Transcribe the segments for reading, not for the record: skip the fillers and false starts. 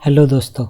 Hello दोस्तों,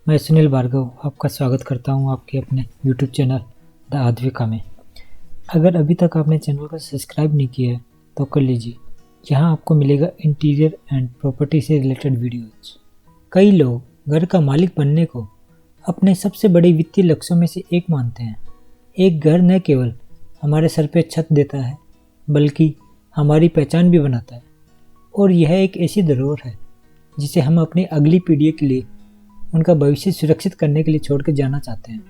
मैं सुनील भार्गव आपका स्वागत करता हूं आपके अपने यूट्यूब चैनल द आद्विका में। अगर अभी तक आपने चैनल को सब्सक्राइब नहीं किया है तो कर लीजिए। यहाँ आपको मिलेगा इंटीरियर एंड प्रॉपर्टी से रिलेटेड वीडियोज। कई लोग घर का मालिक बनने को अपने सबसे बड़े वित्तीय लक्ष्यों में से एक मानते हैं। एक घर न केवल हमारे सर पे छत देता है बल्कि हमारी पहचान भी बनाता है, और यह एक ऐसी धरोहर है जिसे हम अपनी अगली पीढ़ी के लिए उनका भविष्य सुरक्षित करने के लिए छोड़ कर जाना चाहते हैं।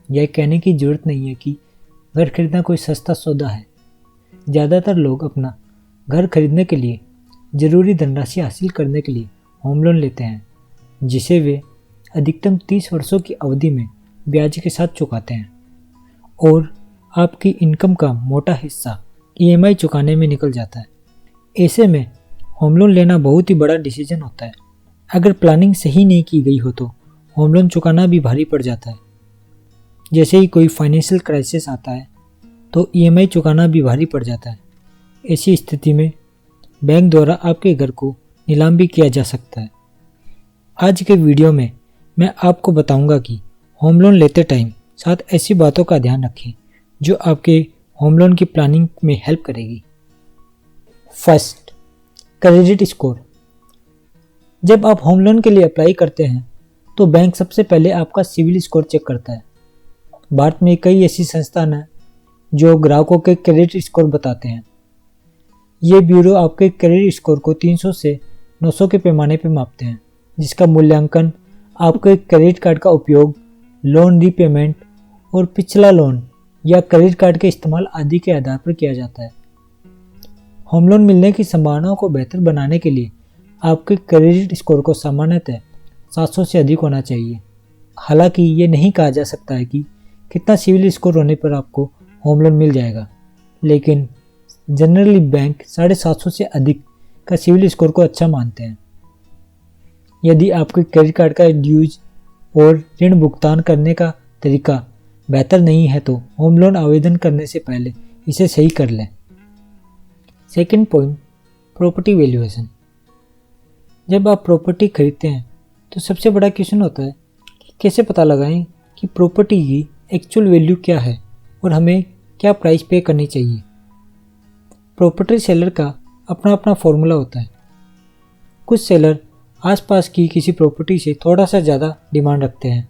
यह कहने की जरूरत नहीं है कि घर खरीदना कोई सस्ता सौदा है। ज़्यादातर लोग अपना घर खरीदने के लिए ज़रूरी धनराशि हासिल करने के लिए होम लोन लेते हैं, जिसे वे अधिकतम 30 वर्षों की अवधि में ब्याज के साथ चुकाते हैं, और आपकी इनकम का मोटा हिस्सा EMI चुकाने में निकल जाता है। ऐसे में होम लोन लेना बहुत ही बड़ा डिसीजन होता है। अगर प्लानिंग सही नहीं की गई हो तो होम लोन चुकाना भी भारी पड़ जाता है। जैसे ही कोई फाइनेंशियल क्राइसिस आता है तो EMI चुकाना भी भारी पड़ जाता है। ऐसी स्थिति में बैंक द्वारा आपके घर को नीलाम भी किया जा सकता है। आज के वीडियो में मैं आपको बताऊंगा कि होम लोन लेते टाइम 7 ऐसी बातों का ध्यान रखें जो आपके होम लोन की प्लानिंग में हेल्प करेगी। First, credit score. जब आप होम लोन के लिए अप्लाई करते हैं तो बैंक सबसे पहले आपका सिविल स्कोर चेक करता है। भारत में कई ऐसी संस्थान हैं जो ग्राहकों के क्रेडिट स्कोर बताते हैं। ये ब्यूरो आपके क्रेडिट स्कोर को 300 से 900 के पैमाने पर मापते हैं, जिसका मूल्यांकन आपके क्रेडिट कार्ड का उपयोग, लोन रीपेमेंट और पिछला लोन या क्रेडिट कार्ड के इस्तेमाल आदि के आधार पर किया जाता है। होम लोन मिलने की संभावनाओं को बेहतर बनाने के लिए आपके क्रेडिट स्कोर को सामान्यतः 700 से अधिक होना चाहिए। हालांकि ये नहीं कहा जा सकता है कि कितना सिविल स्कोर होने पर आपको होम लोन मिल जाएगा, लेकिन जनरली बैंक 750 से अधिक का सिविल स्कोर को अच्छा मानते हैं। यदि आपके क्रेडिट कार्ड का ड्यूज और ऋण भुगतान करने का तरीका बेहतर नहीं है तो होम लोन आवेदन करने से पहले इसे सही कर लें। Second point, property valuation. जब आप प्रॉपर्टी खरीदते हैं तो सबसे बड़ा क्वेश्चन होता है कि कैसे पता लगाएं कि प्रॉपर्टी की एक्चुअल वैल्यू क्या है और हमें क्या प्राइस पे करनी चाहिए। प्रॉपर्टी सेलर का अपना अपना फॉर्मूला होता है। कुछ सेलर आसपास की किसी प्रॉपर्टी से थोड़ा सा ज़्यादा डिमांड रखते हैं,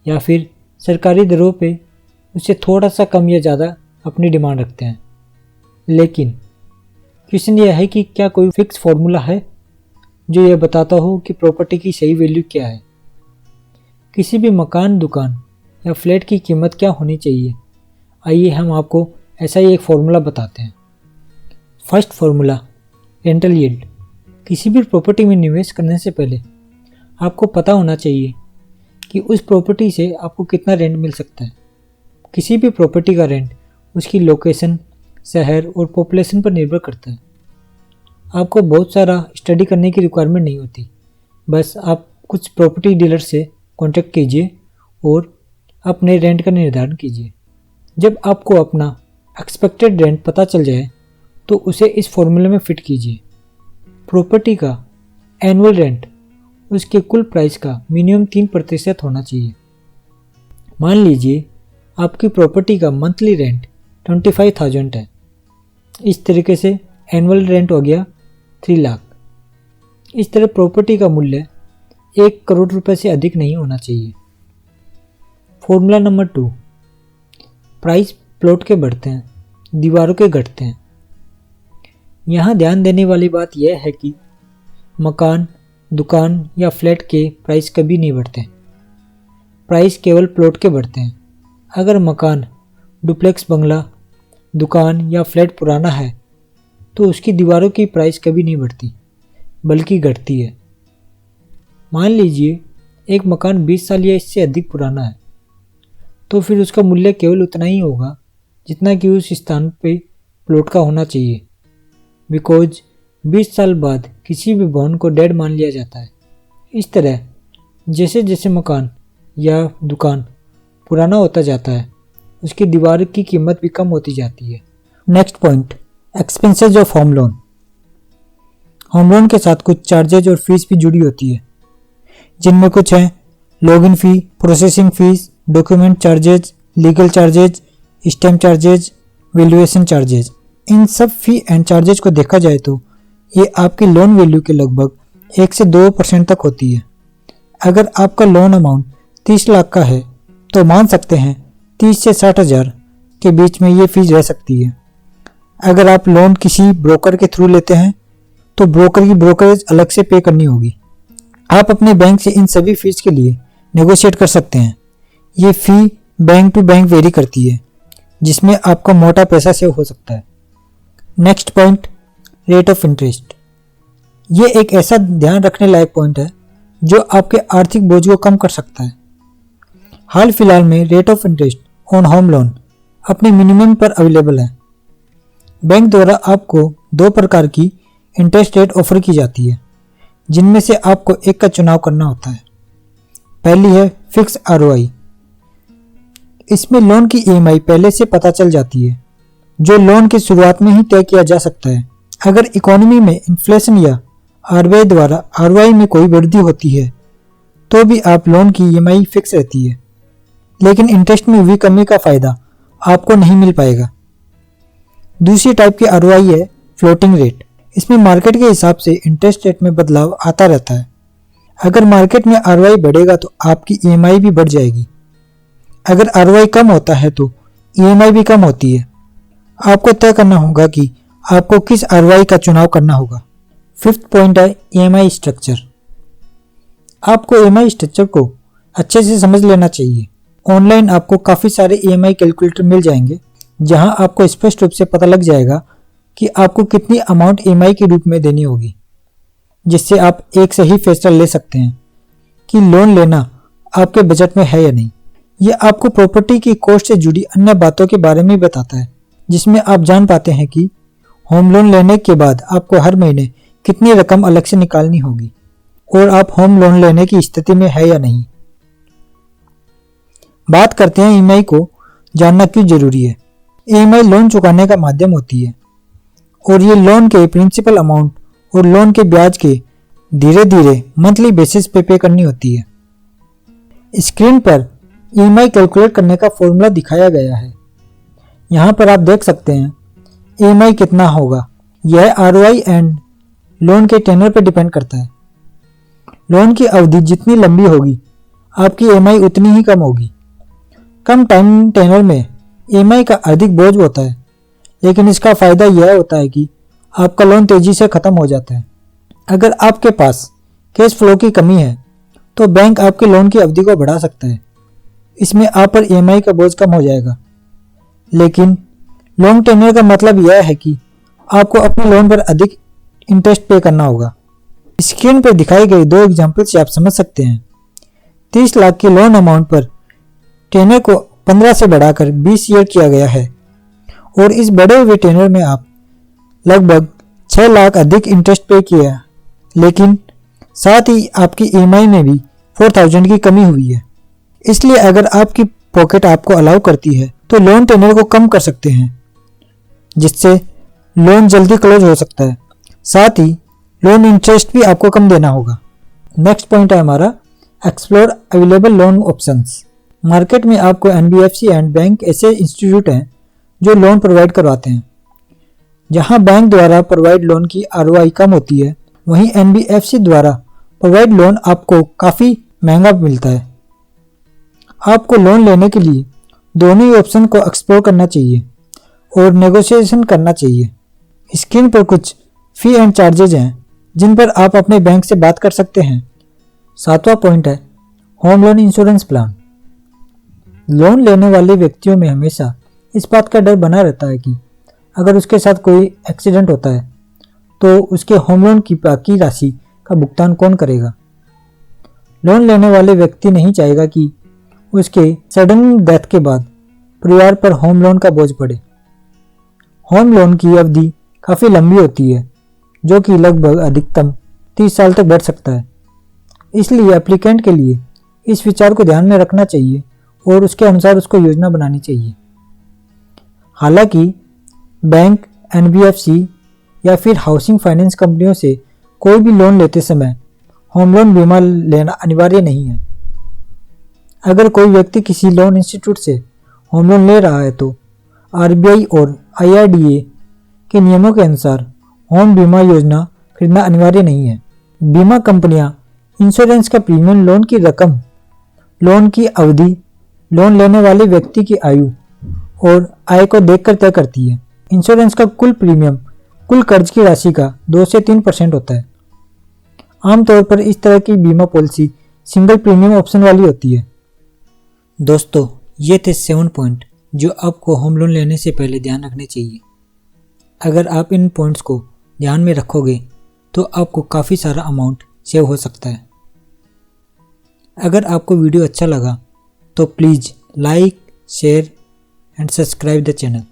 या फिर सरकारी दरों पे उससे थोड़ा सा कम या ज़्यादा अपनी डिमांड रखते हैं। लेकिन क्वेश्चन यह है कि क्या कोई फिक्स फॉर्मूला है जो यह बताता हो कि प्रॉपर्टी की सही वैल्यू क्या है। किसी भी मकान, दुकान या फ्लैट की कीमत क्या होनी चाहिए, आइए हम आपको ऐसा ही एक फॉर्मूला बताते हैं। First formula, rental yield. किसी भी प्रॉपर्टी में निवेश करने से पहले आपको पता होना चाहिए कि उस प्रॉपर्टी से आपको कितना रेंट मिल सकता है। किसी भी प्रॉपर्टी का रेंट उसकी लोकेशन, शहर और पॉपुलेशन पर निर्भर करता है। आपको बहुत सारा स्टडी करने की रिक्वायरमेंट नहीं होती, बस आप कुछ प्रॉपर्टी डीलर से कॉन्टेक्ट कीजिए और अपने रेंट का निर्धारण कीजिए। जब आपको अपना एक्सपेक्टेड रेंट पता चल जाए तो उसे इस फॉर्मूले में फिट कीजिए। प्रॉपर्टी का एनुअल रेंट उसके कुल प्राइस का मिनिमम 3% होना चाहिए। मान लीजिए आपकी प्रॉपर्टी का मंथली रेंट 25,000 है। इस तरीके से एनुअल रेंट हो गया 3 लाख। इस तरह प्रॉपर्टी का मूल्य 1 करोड़ रुपए से अधिक नहीं होना चाहिए। फॉर्मूला नंबर 2, प्राइस प्लॉट के बढ़ते हैं, दीवारों के घटते हैं। यहाँ ध्यान देने वाली बात यह है कि मकान, दुकान या फ्लैट के प्राइस कभी नहीं बढ़ते। प्राइस केवल प्लॉट के बढ़ते हैं। अगर मकान, डुप्लेक्स बंगला, दुकान या फ्लैट पुराना है तो उसकी दीवारों की प्राइस कभी नहीं बढ़ती बल्कि घटती है। मान लीजिए एक मकान 20 साल या इससे अधिक पुराना है तो फिर उसका मूल्य केवल उतना ही होगा जितना कि उस स्थान पे प्लॉट का होना चाहिए, बिकॉज 20 साल बाद किसी भी भवन को डेड मान लिया जाता है। इस तरह जैसे जैसे मकान या दुकान पुराना होता जाता है उसकी दीवार की कीमत भी कम होती जाती है। Next point, expenses of home loan. Home loan के साथ कुछ चार्जेज और फीस भी जुड़ी होती है। जिनमें कुछ हैं login fee, processing fees, document charges, legal charges, stamp charges, valuation charges. इन सब फ़ी एंड चार्जेज को देखा जाए तो ये आपकी लोन वैल्यू के लगभग 1 से 2% तक होती है। अगर आपका लोन अमाउंट 30 लाख का है तो मान सकते हैं 30 से 60 हज़ार के बीच में ये फीस रह सकती है। अगर आप लोन किसी ब्रोकर के थ्रू लेते हैं तो ब्रोकर की ब्रोकरेज अलग से पे करनी होगी। आप अपने बैंक से इन सभी फीस के लिए नेगोशिएट कर सकते हैं। ये फ़ी बैंक टू बैंक वेरी करती है, जिसमें आपका मोटा पैसा सेव हो सकता है। Next point, rate of interest. ये एक ऐसा ध्यान रखने लायक पॉइंट है जो आपके आर्थिक बोझ को कम कर सकता है। हाल फिलहाल में rate of interest on home loan अपने मिनिमम पर अवेलेबल है। बैंक द्वारा आपको 2 प्रकार की इंटरेस्ट रेट ऑफर की जाती है, जिनमें से आपको एक का चुनाव करना होता है। पहली है फिक्स आरओआई। इसमें लोन की ईएमआई पहले से पता चल जाती है, जो लोन की शुरुआत में ही तय किया जा सकता है। अगर इकोनॉमी में इन्फ्लेशन या आरबीआई द्वारा आरओआई में कोई वृद्धि होती है तो भी आप लोन की ईएमआई फिक्स रहती है, लेकिन इंटरेस्ट में हुई कमी का फायदा आपको नहीं मिल पाएगा। दूसरी टाइप की आरओआई है फ्लोटिंग रेट। इसमें मार्केट के हिसाब से इंटरेस्ट रेट में बदलाव आता रहता है। अगर मार्केट में आरओआई बढ़ेगा तो आपकी ईएमआई भी बढ़ जाएगी। अगर आरओआई कम होता है तो ईएमआई भी कम होती है। आपको तय करना होगा कि आपको किस आरओआई का चुनाव करना होगा। फिफ्थ पॉइंट है ईएमआई स्ट्रक्चर। आपको ईएमआई स्ट्रक्चर को अच्छे से समझ लेना चाहिए। ऑनलाइन आपको काफ़ी सारे ईएमआई कैलकुलेटर मिल जाएंगे, जहां आपको स्पष्ट रूप से पता लग जाएगा कि आपको कितनी अमाउंट ईएमआई के रूप में देनी होगी, जिससे आप एक सही फैसला ले सकते हैं कि लोन लेना आपके बजट में है या नहीं। यह आपको प्रॉपर्टी की कॉस्ट से जुड़ी अन्य बातों के बारे में बताता है, जिसमें आप जान पाते हैं कि होम लोन लेने के बाद आपको हर महीने कितनी रकम अलग से निकालनी होगी और आप होम लोन लेने की स्थिति में है या नहीं। बात करते हैं ईएमआई को जानना क्यों जरूरी है। ईएमआई लोन चुकाने का माध्यम होती है और ये लोन के प्रिंसिपल अमाउंट और लोन के ब्याज के धीरे धीरे मंथली बेसिस पे करनी होती है। स्क्रीन पर ईएमआई कैलकुलेट करने का फॉर्मूला दिखाया गया है। यहाँ पर आप देख सकते हैं ईएमआई कितना होगा। यह आरओआई एंड लोन के टेनर पर डिपेंड करता है। लोन की अवधि जितनी लंबी होगी आपकी ईएमआई उतनी ही कम होगी। कम टाइम टेनर में ईएमआई का अधिक बोझ होता है, लेकिन इसका फायदा यह होता है कि आपका लोन तेजी से खत्म हो जाता है। अगर आपके पास कैश फ्लो की कमी है तो बैंक आपके लोन की अवधि को बढ़ा सकता है। इसमें आप पर ईएमआई का बोझ कम हो जाएगा, लेकिन लॉन्ग टेन्योर का मतलब यह है कि आपको अपने लोन पर अधिक इंटरेस्ट पे करना होगा। स्क्रीन पर दिखाई गई 2 एग्जाम्पल से आप समझ सकते हैं। 30 लाख के लोन अमाउंट पर टेन्योर को 15 से बढ़ाकर 20 ईयर किया गया है और इस बढ़े हुए टेन्योर में आप लगभग 6 लाख अधिक इंटरेस्ट पे किया, लेकिन साथ ही आपकी ईएमआई में भी 4000 की कमी हुई है। इसलिए अगर आपकी पॉकेट आपको अलाउ करती है तो लोन टेन्योर को कम कर सकते हैं, जिससे लोन जल्दी क्लोज हो सकता है। साथ ही लोन इंटरेस्ट भी आपको कम देना होगा। नेक्स्ट पॉइंट है हमारा explore available loan options. Market में आपको एनबीएफसी एंड बैंक ऐसे इंस्टीट्यूट हैं जो लोन प्रोवाइड करवाते हैं। जहां बैंक द्वारा प्रोवाइड लोन की आरओआई कम होती है, वहीं एनबीएफसी द्वारा प्रोवाइड लोन आपको काफ़ी महंगा मिलता है। आपको लोन लेने के लिए दोनों ही ऑप्शन को एक्सप्लोर करना चाहिए और नेगोशिएशन करना चाहिए। स्क्रीन पर कुछ फी एंड चार्जेज हैं जिन पर आप अपने बैंक से बात कर सकते हैं। 7वां पॉइंट है home loan insurance plan. Loan लेने वाले व्यक्तियों में हमेशा इस बात का डर बना रहता है कि अगर उसके साथ कोई एक्सीडेंट होता है तो उसके होम लोन की बाकी राशि का भुगतान कौन करेगा। लोन लेने वाले व्यक्ति नहीं चाहेगा कि उसके सडन डेथ के बाद परिवार पर होम लोन का बोझ पड़े। होम लोन की अवधि काफ़ी लंबी होती है, जो कि लगभग अधिकतम 30 साल तक बढ़ सकता है। इसलिए एप्लीकेंट के लिए इस विचार को ध्यान में रखना चाहिए और उसके अनुसार उसको योजना बनानी चाहिए। हालांकि बैंक, एनबीएफसी या फिर हाउसिंग फाइनेंस कंपनियों से कोई भी लोन लेते समय होम लोन बीमा लेना अनिवार्य नहीं है। अगर कोई व्यक्ति किसी लोन इंस्टीट्यूट से होम लोन ले रहा है तो आरबीआई और IRDA के नियमों के अनुसार होम बीमा योजना खरीदना अनिवार्य नहीं है। बीमा कंपनियां इंश्योरेंस का प्रीमियम, लोन की रकम, लोन की अवधि, लोन लेने वाले व्यक्ति की आयु और आय को देखकर तय करती है। इंश्योरेंस का कुल प्रीमियम कुल कर्ज की राशि का 2 से 3% होता है। आमतौर पर इस तरह की बीमा पॉलिसी सिंगल प्रीमियम ऑप्शन वाली होती है। दोस्तों, ये थे 7 पॉइंट जो आपको होम लोन लेने से पहले ध्यान रखने चाहिए। अगर आप इन पॉइंट्स को ध्यान में रखोगे तो आपको काफ़ी सारा अमाउंट सेव हो सकता है। अगर आपको वीडियो अच्छा लगा तो please like, share and subscribe the channel.